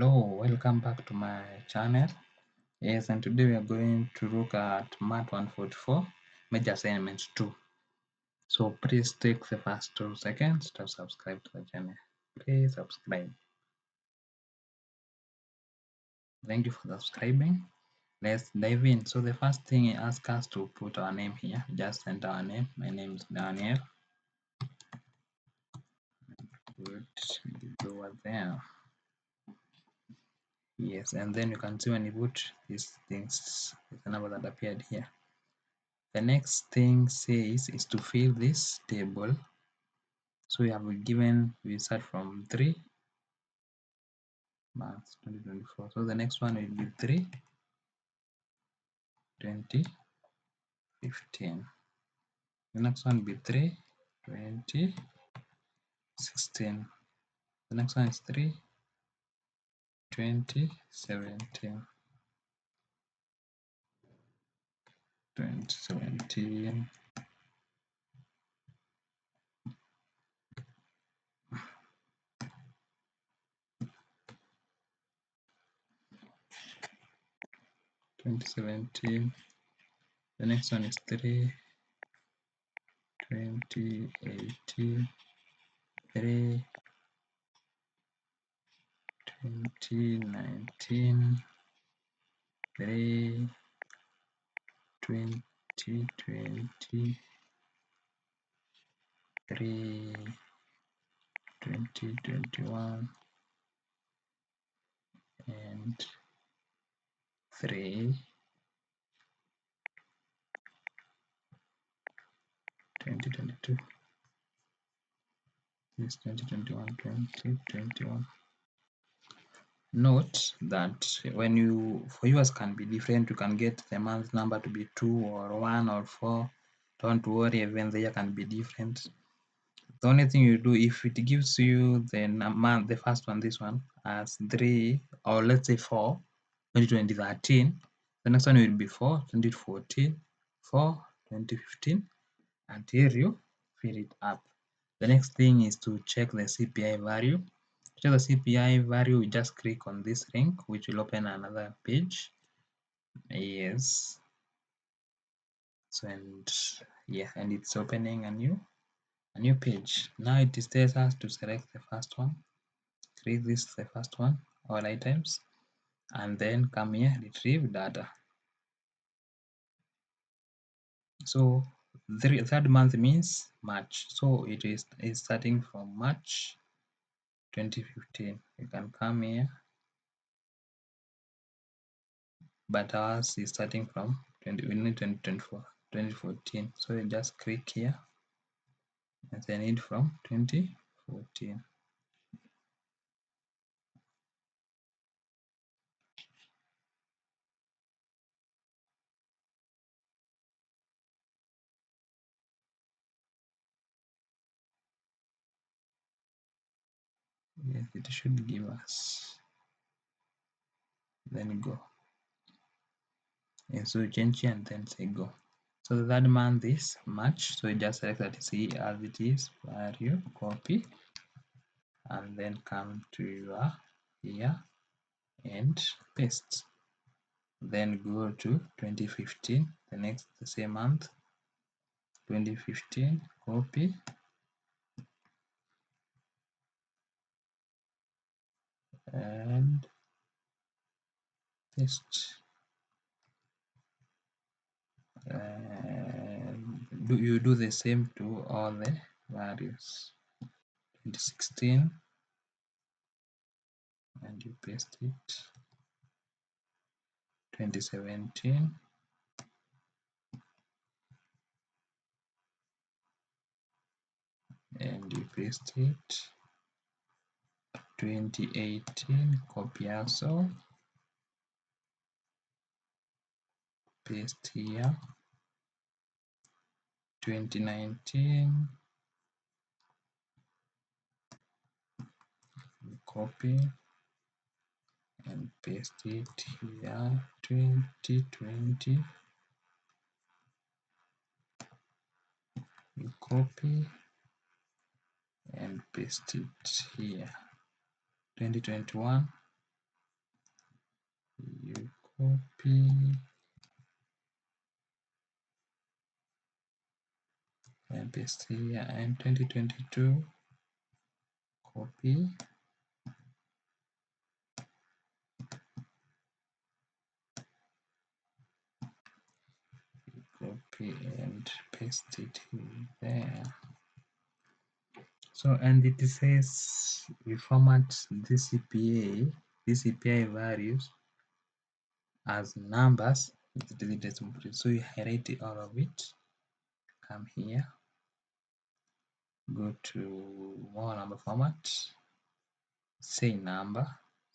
Hello, welcome back to my channel. Yes, and today we are going to look at Math 144 Major Assignment 2. So please take the first 2 seconds to subscribe to the channel. Please subscribe. Thank you for subscribing. Let's dive in. So the first thing it asks us to put our name here. Just enter our name. My name is Daniel. Good. Over there. Yes, and then you can see when you put these things, the number that appeared here. The next thing says is to fill this table. So we have given, we start from 3 March 2024. So the next one will be 3 2015. The next one will be 3 2016. The next one is 3 2017. 2017. The next one is 3 2018. 3 2019. 3 2020. 3 2021 and 3 2022. This 2021 2021. Note that when you, for yours can be different, you can get the month number to be 2 or 1 or 4. Don't worry, even the year can be different. The only thing you do, if it gives you the month, the first one, this one, as 3 or let's say 4 2013, the next one will be 4 2014, 4 2015, until you fill it up. The next thing is to check the CPI value. To check the CPI value, we just click on this link, which will open another page. Yes. So and yeah, and it's opening a new page. Now it tells us to select the first one. Click this, the first one, all items, and then come here, retrieve data. So the third month means March. So it is starting from March 2015. You can come here, but ours is starting from 2014. So you just click here and then it from 2014. Yes, it should give us. Then go. And so change here and then say go. So the third month is March. So you just select that see as it is, value, copy, and then come to your here and paste. Then go to 2015, the same month, 2015, copy, and paste. And you do the same to all the values. 2016, and you paste it. 2017, and you paste it. 2018, copy also, paste here. 2019, copy and paste it here. 2020, you copy and paste it here. 2021, you copy and paste here, and 2022 copy, and paste it there. So, and it says we format this CPI values as numbers with the decimal place. So you highlight all of it, come here, go to more number format, say number,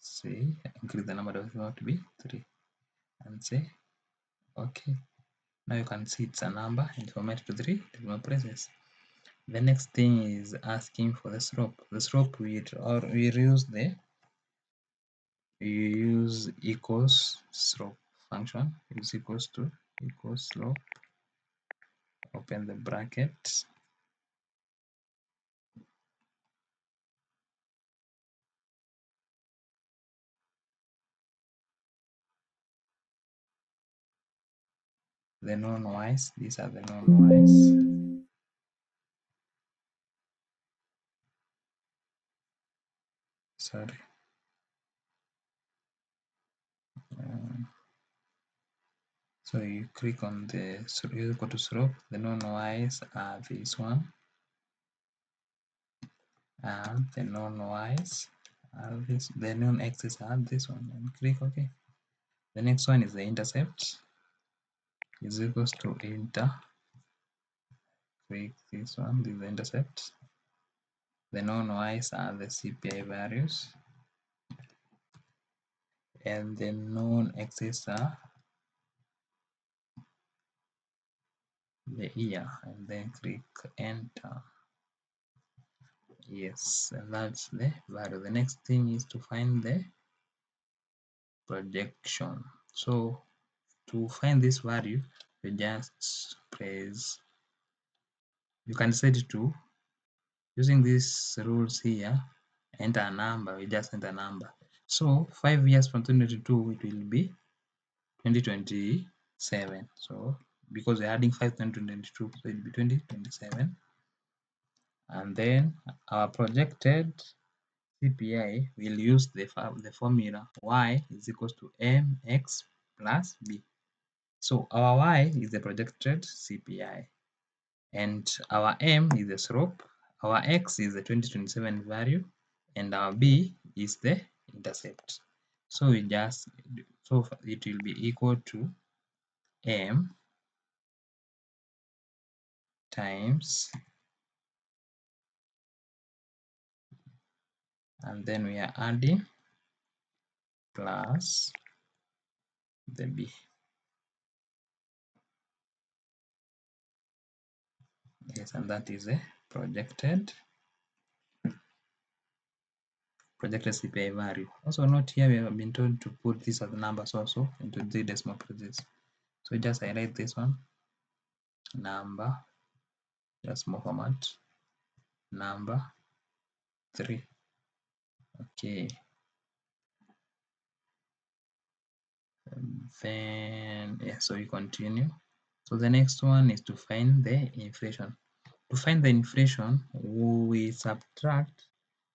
say increase the number doesn't to be 3, and say okay. Now you can see it's a number and format to 3 decimal places. The next thing is asking for the slope. The slope we use equals slope function, is equals to equals slope, open the bracket, the known y's, these are the known y's, sorry, so you click on the equal to slope, the known y's are this one, and the known y's are this, the known x's are this one, and click OK. The next one is the intercept, is equals to enter, click this one, this is the intercept. The known y's are the CPI values, and the known x's are the year, and then click enter. Yes, and that's the value. The next thing is to find the projection. So to find this value, you just press, you can set it to, using these rules here, enter a number, we just enter a number. So 5 years from 2022, it will be 2027. So because we're adding 5 to 2022, so it will be 2027. And then our projected CPI will use the formula y is equals to mx plus b. So our y is the projected CPI, and our m is the slope, our x is the 2027 value, and our b is the intercept. So we just, so it will be equal to m times, and then we are adding plus the b. Yes, and that is a projected CPI value. Also note here we have been told to put this as numbers also into the decimal places. So just highlight this one, number, decimal format, number 3. Okay. And then yeah, so we continue. So the next one is to find the inflation. To find the inflation, we subtract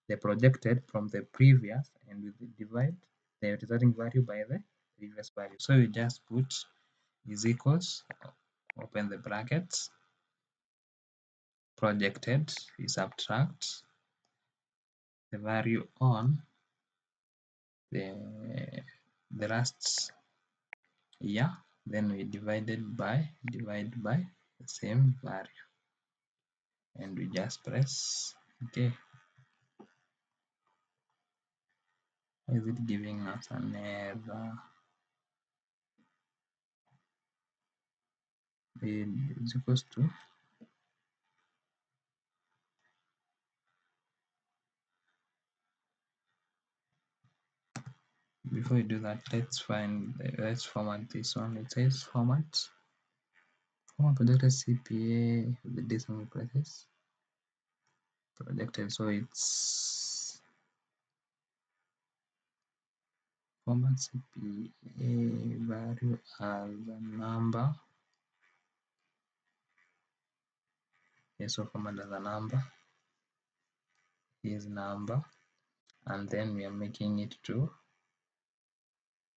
the projected from the previous, and we divide the resulting value by the previous value. So we just put is equals, open the brackets, projected, we subtract the value on the last year, then we divide by the same value, and we just press okay. Is it giving us an error? It is equals to, before we do that, let's format this one. It says format projected CPA with the decimal places projected, so it's format CPA value as a number. Yes, so format as a number is number, and then we are making it to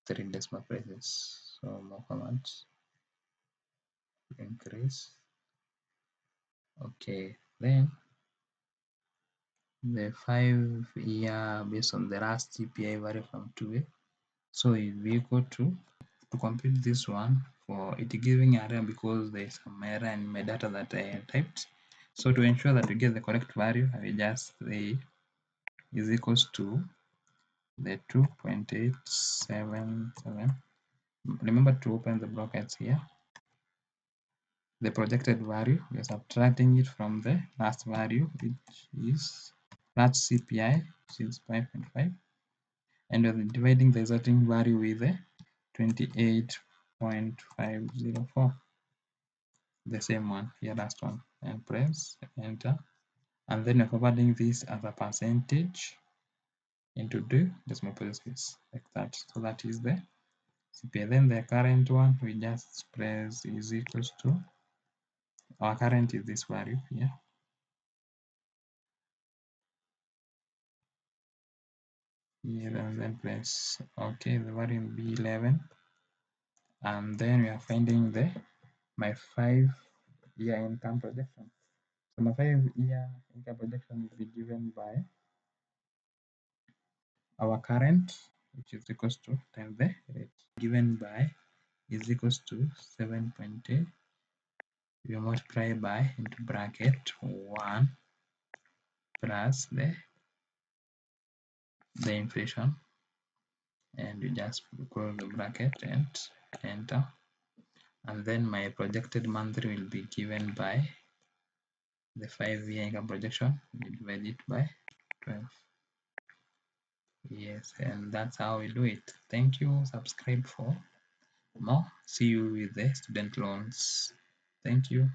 3 decimal places. So more formats, increase. Okay, then the 5-year based on the last CPI value from 2A. So it will be equal to compute this one for it giving error because there is some error in my data that I typed. So to ensure that we get the correct value, I will just say is equals to the 2.877. Remember to open the brackets here. The projected value, we are subtracting it from the last value, which is last CPI, which is 5.5, and we're dividing the resulting value with the 28.504, the same one here, last one, and press enter, and then we're forwarding this as a percentage into the decimal places like that. So that is the CPI. Then the current one, we just press is equals to, our current is this value here. Here and then press OK, the value will be 11, and then we are finding the my 5-year income projection. So my 5-year income projection will be given by our current, which is equals to times the rate, given by is equals to 7.8. We multiply by into bracket 1 plus the inflation, and you just close the bracket and enter, and then my projected monthly will be given by the 5-year income projection. We divide it by 12. Yes, and that's how we do it. Thank you. Subscribe for more. See you with the student loans. Thank you.